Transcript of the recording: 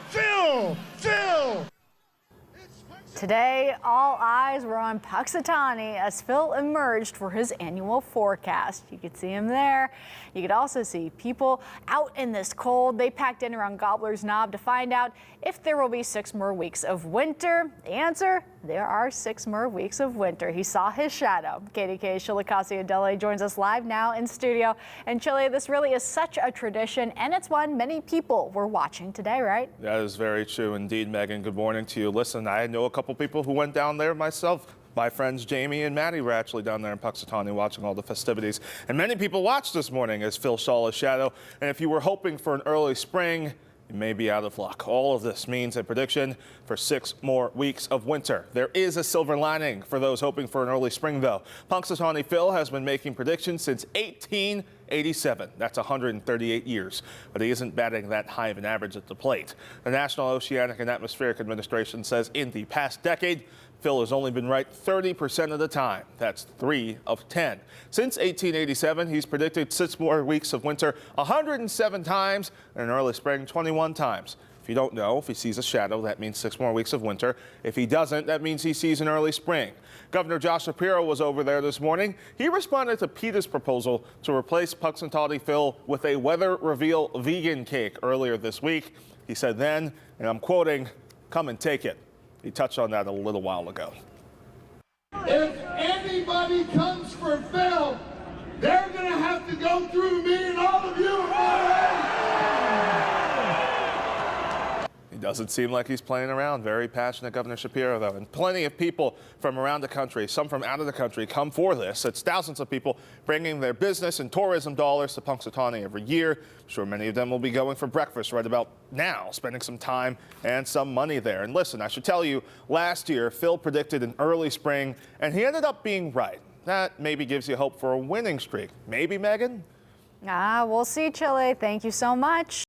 Phil! Today, all eyes were on Punxsutawney as Phil emerged for his annual forecast. You could see him there. You could also see people out in this cold. They packed in around Gobbler's Knob to find out if there will be 6 more weeks of winter. The answer, there are 6 more weeks of winter. He saw his shadow. KDKA's Chilekasi Adele joins us live now in studio. And Chile, this really is such a tradition, and it's one many people were watching today, right? That is very true indeed, Megan. Good morning to you. Listen, I know a couple people who went down there myself. My friends Jamie and Maddie were actually down there in Punxsutawney watching all the festivities. And many people watched this morning as Phil saw his shadow. And if you were hoping for an early spring, you may be out of luck. All of this means a prediction for 6 more weeks of winter. There is a silver lining for those hoping for an early spring, though. Punxsutawney Phil has been making predictions since 1887. That's 138 years. But he isn't batting that high of an average at the plate. The National Oceanic and Atmospheric Administration says in the past decade, Phil has only been right 30% of the time. That's 3 of 10. Since 1887, he's predicted 6 more weeks of winter 107 times and an early spring 21 times. If you don't know, if he sees a shadow, that means 6 more weeks of winter. If he doesn't, that means he sees an early spring. Governor Josh Shapiro was over there this morning. He responded to PETA's proposal to replace Punxsutawney Phil with a weather reveal vegan cake earlier this week. He said then, and I'm quoting, "Come and take it." He touched on that a little while ago. If anybody comes for Phil, they're going to have to go through me and all of you. It doesn't seem like he's playing around. Very passionate Governor Shapiro, though. And plenty of people from around the country, some from out of the country, come for this. It's thousands of people bringing their business and tourism dollars to Punxsutawney every year. I'm sure many of them will be going for breakfast right about now, spending some time and some money there. And listen, I should tell you, last year, Phil predicted an early spring, and he ended up being right. That maybe gives you hope for a winning streak. Maybe, Megan? We'll see, Chile. Thank you so much.